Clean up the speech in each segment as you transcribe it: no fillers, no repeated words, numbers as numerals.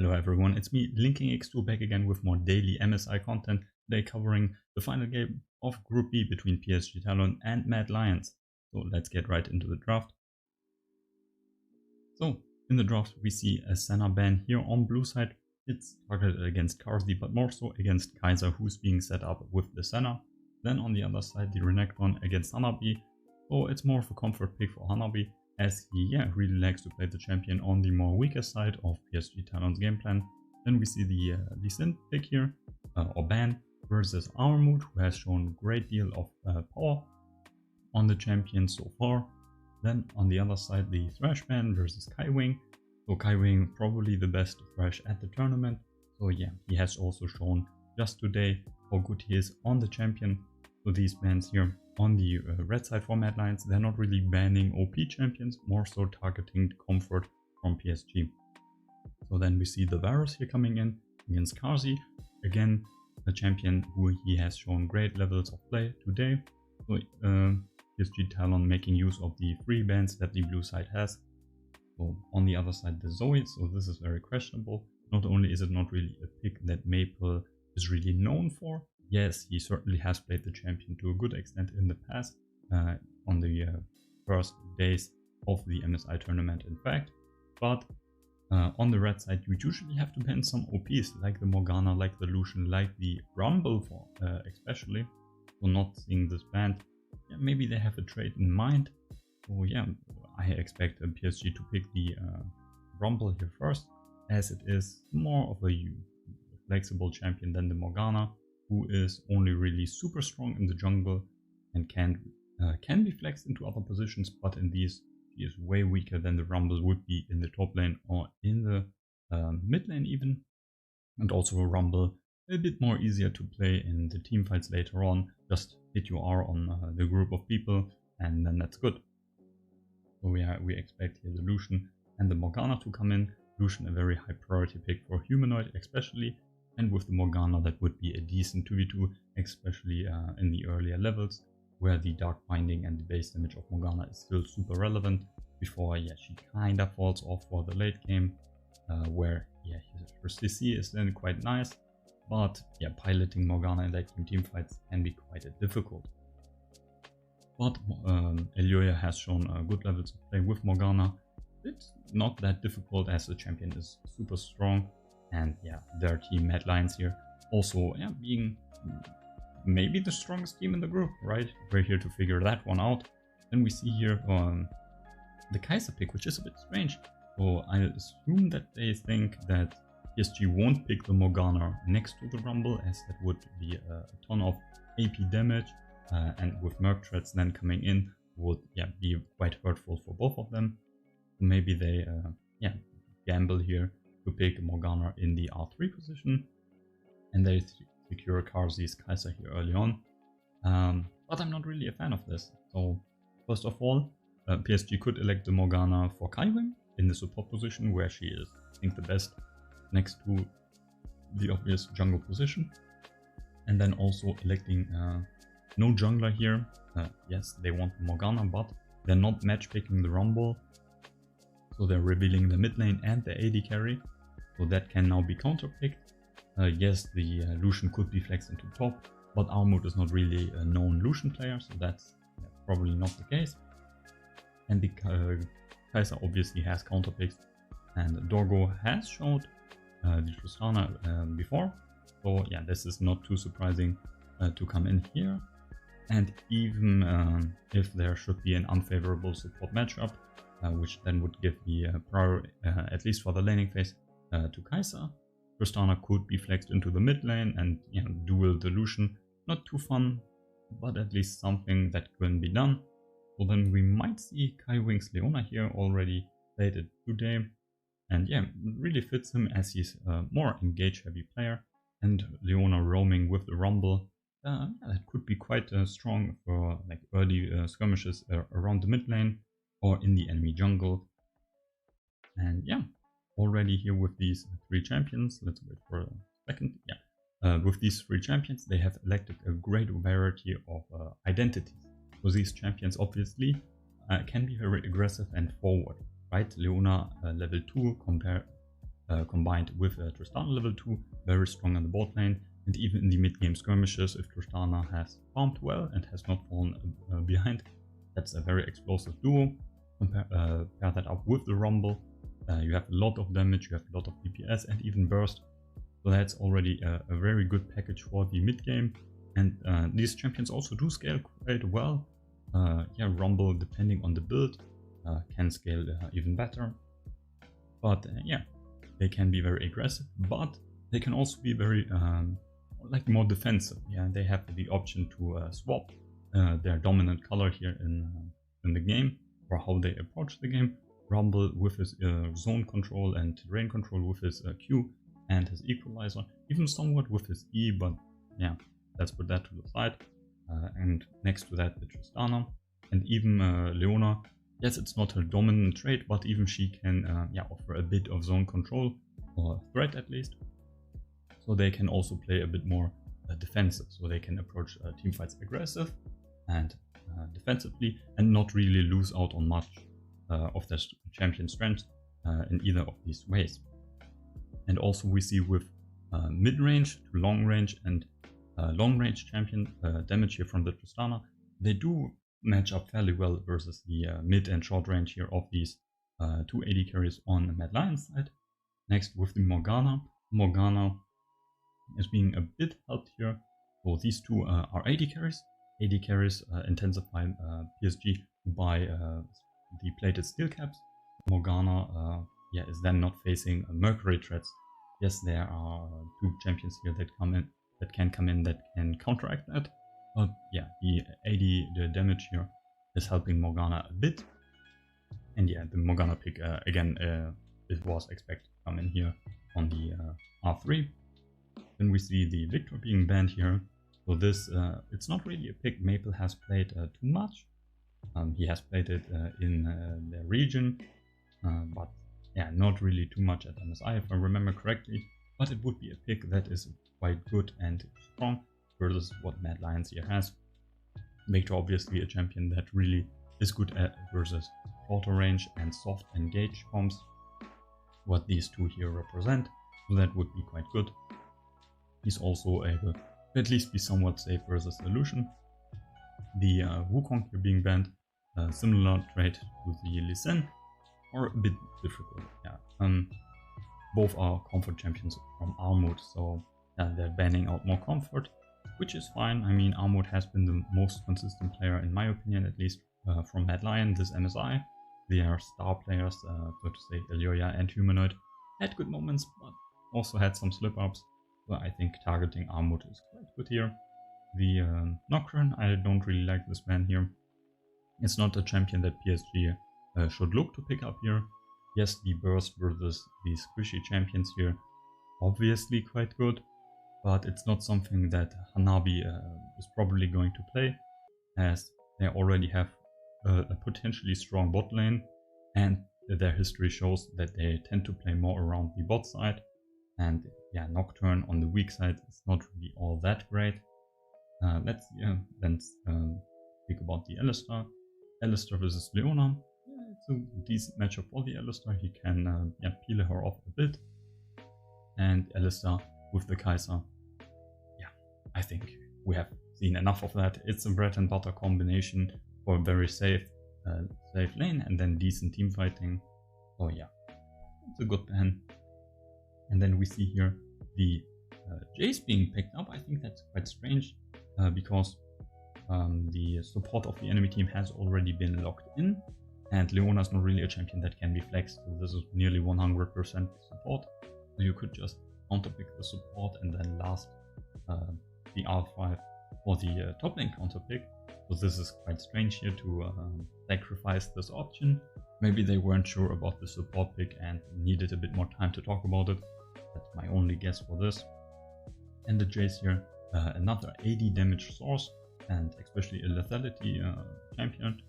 Hello everyone, it's me, LinkingX2, back again with more daily MSI content, today covering the final game of Group B between PSG Talon and Mad Lions. So let's get right into the draft. So in the draft we see a Senna ban here on blue side. It's targeted against Karzi, but more so against Kaiser, who's being set up with the Senna. Then on the other side the Renekton against Hanabi, so it's more of a comfort pick for Hanabi, as he really likes to play the champion on the more weaker side of PSG Talon's game plan. Then we see the Lee Sin pick here, or ban, versus Armut, who has shown a great deal of power on the champion so far. Then on the other side the Thresh ban versus Kaiwing. So Kaiwing probably the best Thresh at the tournament. So yeah, he has also shown just today how good he is on the champion. So these bans here on the red side for Mad Lions, they're not really banning OP champions, more so targeting comfort from PSG. So then we see the Varus here coming in against Karzi, again a champion who he has shown great levels of play today. So PSG Talon making use of the free bans that the blue side has. So on the other side the Zoe, so this is very questionable. Not only is it not really a pick that Maple is really known for, yes, he certainly has played the champion to a good extent in the past, on the first days of the MSI tournament in fact, but on the red side you usually have to ban some OPs like the Morgana, like the Lucian, like the Rumble for especially. So not seeing this banned, yeah, maybe they have a trade in mind. So yeah, I expect PSG to pick the Rumble here first, as it is more of a flexible champion than the Morgana, who is only really super strong in the jungle and can be flexed into other positions, but in these he is way weaker than the Rumble would be in the top lane or in the mid lane even. And also a Rumble a bit more easier to play in the team fights later on. Just hit your R on the group of people and then that's good. So we expect here the Lucian and the Morgana to come in. Lucian a very high priority pick for Humanoid especially, and with the Morgana that would be a decent 2v2, especially in the earlier levels, where the Dark Binding and the base damage of Morgana is still super relevant, before she kinda falls off for the late game, where her CC is then quite nice, but piloting Morgana in late game team fights can be quite difficult. But Elioya has shown good levels of play with Morgana. It's not that difficult as the champion is super strong, and their team Mad Lions here also being maybe the strongest team in the group, right? We're here to figure that one out. Then we see here the Kaiser pick, which is a bit strange. So I assume that they think that PSG won't pick the Morgana next to the Rumble, as that would be a ton of AP damage, and with Merc threats then coming in would be quite hurtful for both of them. So maybe they gamble here to pick Morgana in the R3 position, and they secure Karzi's Kaiser here early on. But I'm not really a fan of this. So first of all, PSG could elect the Morgana for Kaiwing in the support position, where she is, I think, the best next to the obvious jungle position. And then also electing no jungler here. Yes, they want the Morgana, but they're not match picking the Rumble. So they're revealing the mid lane and the AD carry. So that can now be counterpicked. Yes, the Lucian could be flexed into top, but Armut is not really a known Lucian player, so that's probably not the case. And the Kaiser obviously has counterpicks, and Dorgo has showed the Tristana before. So this is not too surprising to come in here. And even if there should be an unfavorable support matchup, which then would give the prior, at least for the laning phase, to Kaiser, Tristana could be flexed into the mid lane and duel the Lucian. Not too fun, but at least something that can be done. So then we might see Kaiwing's Leona here already played today, and really fits him as he's a more engage heavy player, and Leona roaming with the Rumble. That could be quite strong for like early skirmishes around the mid lane or in the enemy jungle. And already here with these three champions, let's wait for a second. With these three champions, they have elected a great variety of identities. So these champions obviously can be very aggressive and forward, right? Leona level 2 combined with Tristana level 2, very strong on the bot lane, and even in the mid-game skirmishes, if Tristana has farmed well and has not fallen behind, that's a very explosive duo. Pair that up with the Rumble, you have a lot of damage, you have a lot of DPS and even burst, so that's already a very good package for the mid-game. And these champions also do scale quite well. Yeah, Rumble, depending on the build, can scale even better. But yeah, they can be very aggressive, but they can also be very like more defensive. Yeah, they have the option to swap their dominant color here in the game, or how they approach the game. Rumble with his zone control and terrain control with his Q and his equalizer, even somewhat with his E, but yeah, let's put that to the side. And next to that, the Tristana and even Leona. Yes, it's not her dominant trait, but even she can yeah, offer a bit of zone control, or threat at least. So they can also play a bit more defensive, so they can approach teamfights aggressive and defensively, and not really lose out on much of their champion strength in either of these ways. And also we see with mid-range to long-range and long-range champion damage here from the Tristana, they do match up fairly well versus the mid and short range here of these two AD carries on the Mad Lion side. Next with the Morgana. Morgana is being a bit helped here. So these two are AD carries. AD carries intensify PSG by the plated steel caps. Morgana yeah, is then not facing Mercury threats. Yes, there are two champions here that can come in that can counteract that. But yeah, the damage here is helping Morgana a bit. And yeah, the Morgana pick again, it was expected to come in here on the R3. Then we see the Victor being banned here. So this, it's not really a pick Maple has played too much. He has played it in the region, but yeah, not really too much at MSI if I remember correctly. But it would be a pick that is quite good and strong versus what Mad Lions here has. Victor obviously a champion that really is good at versus shorter range and soft engage comps, what these two here represent, so that would be quite good. He's also able to at least be somewhat safe versus the Lucian. The Wukong here being banned, similar trait to the Lee Sin, or a bit difficult. Yeah, both are comfort champions from Armut, so they're banning out more comfort, which is fine. I mean, Armut has been the most consistent player, in my opinion, at least from Mad Lion, this MSI. They are star players, so to say. Illyria and Humanoid had good moments, but also had some slip-ups. So I think targeting Armut is quite good here. The Nocturne, I don't really like this ban here. It's not a champion that PSG should look to pick up here. Yes, the burst versus the squishy champions here, obviously quite good, but it's not something that Hanabi is probably going to play, as they already have a potentially strong bot lane, and their history shows that they tend to play more around the bot side, and yeah, Nocturne on the weak side is not really all that great. Let's then speak about the Alistar. Alistar versus Leona. Yeah, it's a decent matchup for the Alistar. He can peel her off a bit. And Alistar with the Kaiser. Yeah, I think we have seen enough of that. It's a bread and butter combination for a very safe lane and then decent team fighting. So yeah, it's a good ban. And then we see here the Jace being picked up. I think that's quite strange because the support of the enemy team has already been locked in, and Leona is not really a champion that can be flexed, so this is nearly 100% support. So you could just counterpick the support and then last the R5 for the top lane counterpick. So this is quite strange here to sacrifice this option. Maybe they weren't sure about the support pick and needed a bit more time to talk about it. That's my only guess for this. And the Jace here, another AD damage source, and especially a lethality champion.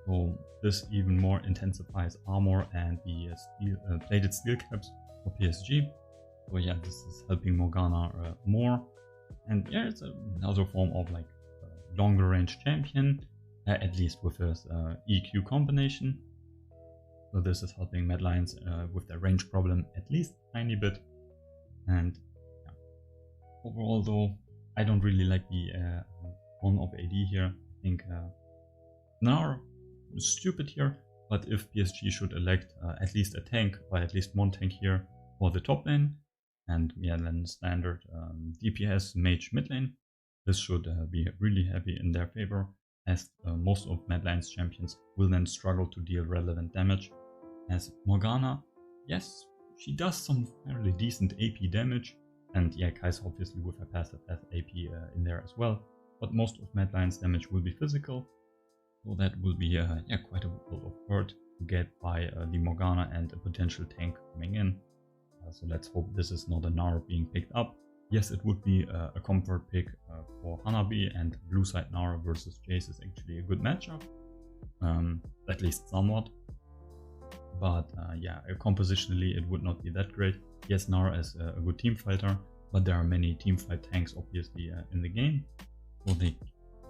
So this even more intensifies armor and the plated steel caps for PSG. So yeah, this is helping Morgana more. And yeah, it's another form of like longer range champion, at least with his EQ combination. So this is helping Mad Lions with their range problem at least a tiny bit. And yeah. Overall though, I don't really like the on of AD here. I think Gnar is stupid here, but if PSG should elect at least a tank, or at least one tank here for the top lane, and yeah, then standard DPS mage mid lane, this should be really heavy in their favor, as most of Mad Lions champions will then struggle to deal relevant damage. As Morgana, yes, she does some fairly decent AP damage, and yeah, Kai'Sa obviously with her passive has AP in there as well, but most of Mad Lions damage will be physical, so that will be yeah, quite a lot of hurt to get by the Morgana and a potential tank coming in. So let's hope this is not a Gnar being picked up. Yes, it would be a comfort pick for Hanabi, and blue side Gnar versus Jace is actually a good matchup, at least somewhat. But yeah, compositionally it would not be that great. Yes, Gnar is a good team fighter, but there are many teamfight tanks obviously in the game. So they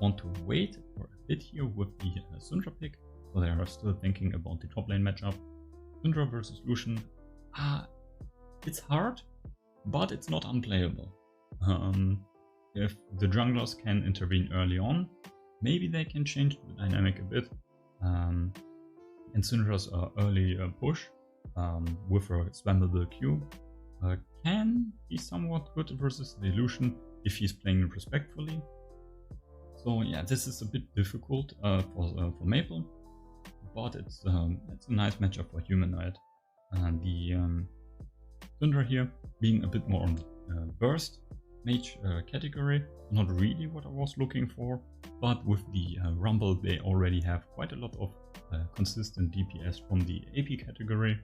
want to wait for a bit here with the Syndra pick. So they are still thinking about the top lane matchup. Syndra versus Lucian. It's hard, but it's not unplayable. If the junglers can intervene early on, maybe they can change the dynamic a bit. And Syndra's early push with her spammable Q can be somewhat good versus the Lucian if he's playing respectfully. So yeah, this is a bit difficult for Maple, but it's a nice matchup for Humanoid. The Syndra here being a bit more on burst mage category, not really what I was looking for, but with the Rumble they already have quite a lot of consistent DPS from the AP category,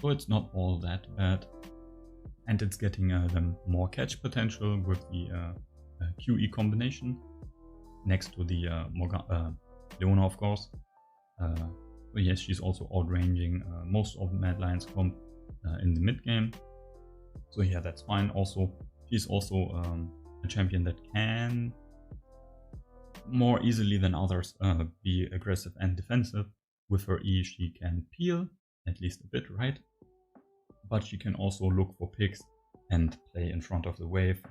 so it's not all that bad, and it's getting them more catch potential with the QE combination next to the Leona, of course. But yes, she's also outranging most of Mad Lions comp in the mid game. So yeah, that's fine. Also, she's also a champion that can more easily than others be aggressive and defensive. With her E, she can peel, at least a bit, right? But she can also look for picks and play in front of the wave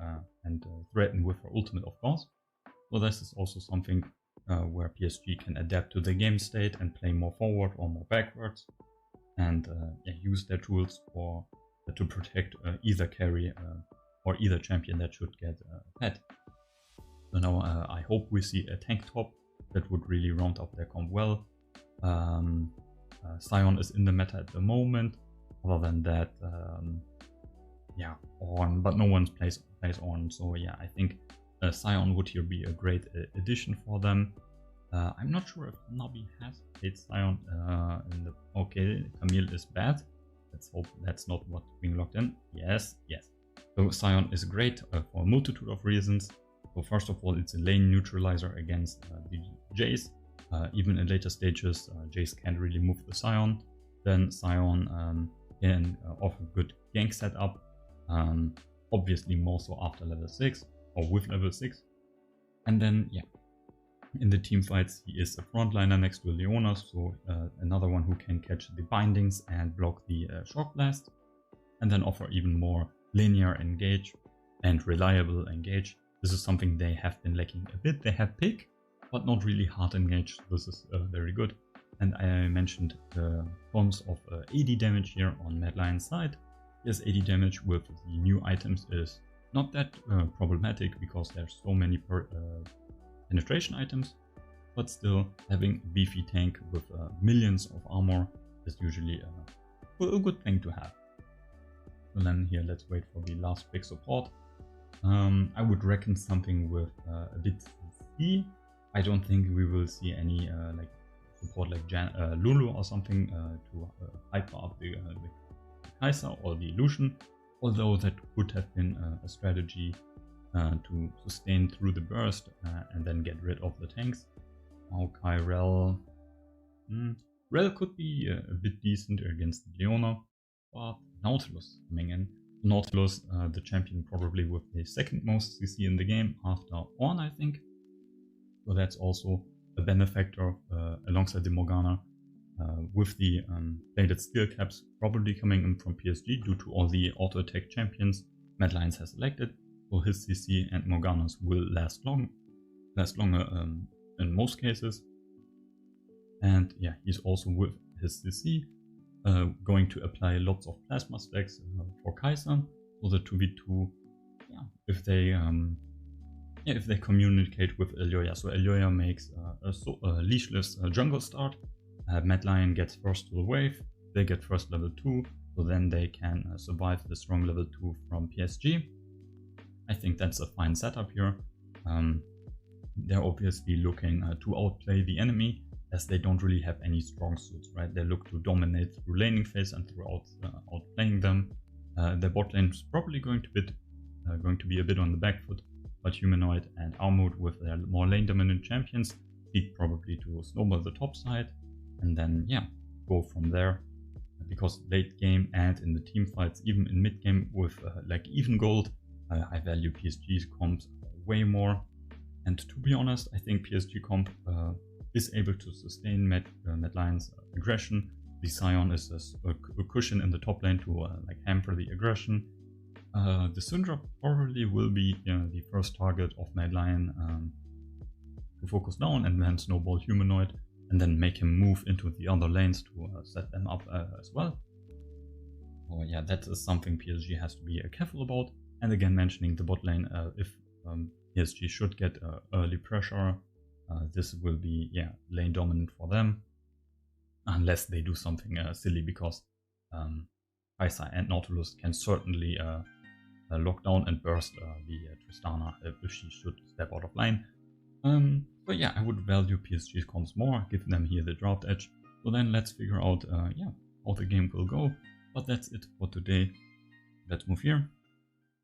and threaten with her ultimate, of course. So this is also something where PSG can adapt to the game state and play more forward or more backwards, and yeah, use their tools for to protect either carry or either champion that should get pet. So now I hope we see a tank top that would really round up their comp well. Sion is in the meta at the moment. Other than that, yeah, Ornn, but no one plays Ornn. So yeah, I think Sion would here be a great addition for them. I'm not sure if Nabi has played Sion in the... Okay, Camille is bad. Let's hope that's not what's being locked in. Yes, yes. So Sion is great for a multitude of reasons. So first of all, it's a lane neutralizer against the Jace. Even in later stages, Jace can't really move the Sion. Then Sion can offer good gank setup. Obviously more so after level 6 or with level 6. And then, yeah, in the team fights, he is a frontliner next to Leona, so another one who can catch the bindings and block the shock blast, and then offer even more linear engage and reliable engage. This is something they have been lacking a bit. They have pick, but not really hard engage. This is very good. And I mentioned the forms of AD damage here on Mad Lion's side. Yes, AD damage with the new items is not that problematic because there's so many penetration items, but still having a beefy tank with millions of armor is usually a good thing to have. So then here, let's wait for the last big support. I would reckon something with a bit C. I don't think we will see any like support like Lulu or something to hype up the Kai'Sa or the Lucian, although that would have been a strategy to sustain through the burst and then get rid of the tanks. Okay, Rel could be a bit decent against Leona, but Nautilus coming in. Nautilus, the champion probably with the second most CC in the game after Ornn, I think. So that's also a benefactor alongside the Morgana. with the plated skill caps probably coming in from PSG due to all the auto attack champions Mad Lions has selected. So his CC and Morganas will last longer in most cases. And yeah, he's also with his CC going to apply lots of plasma stacks for Kaiser. So the 2v2, yeah, if they communicate with Elyoya. So Elyoya makes a leashless jungle start. Mad Lion gets first to the wave, they get first level 2, so then they can survive the strong level 2 from PSG. I think that's a fine setup here. They're obviously looking to outplay the enemy, as they don't really have any strong suits, right? They look to dominate through laning phase and throughout outplaying them. Their bot lane is probably going to be a bit on the back foot, but Humanoid and Armored with their more lane dominant champions seek probably to snowball the top side and then yeah, go from there. Because late game and in the team fights, even in mid game with like even gold, I value PSG's comps way more. And to be honest, I think PSG comp is able to sustain Mad Lion's aggression. The Scion is a cushion in the top lane to like hamper the aggression. The Syndra probably will be the first target of Mad Lion to focus down and then snowball Humanoid and then make him move into the other lanes to set them up as well. So yeah, that is something PSG has to be careful about. And again, mentioning the bot lane, if PSG should get early pressure, this will be lane dominant for them, unless they do something silly, because Kai'Sa and Nautilus can certainly lock down and burst the Tristana if she should step out of line. But yeah, I would value PSG's comps more, give them here the draft edge. So then let's figure out how the game will go. But that's it for today. Let's move here.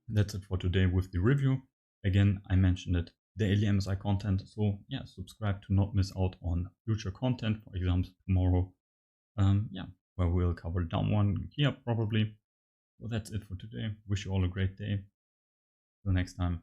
That's it for today with the review. Again, I mentioned it, daily MSI content. So yeah, subscribe to not miss out on future content, for example tomorrow. Where we'll cover down one Kia probably. So that's it for today. Wish you all a great day. Till next time.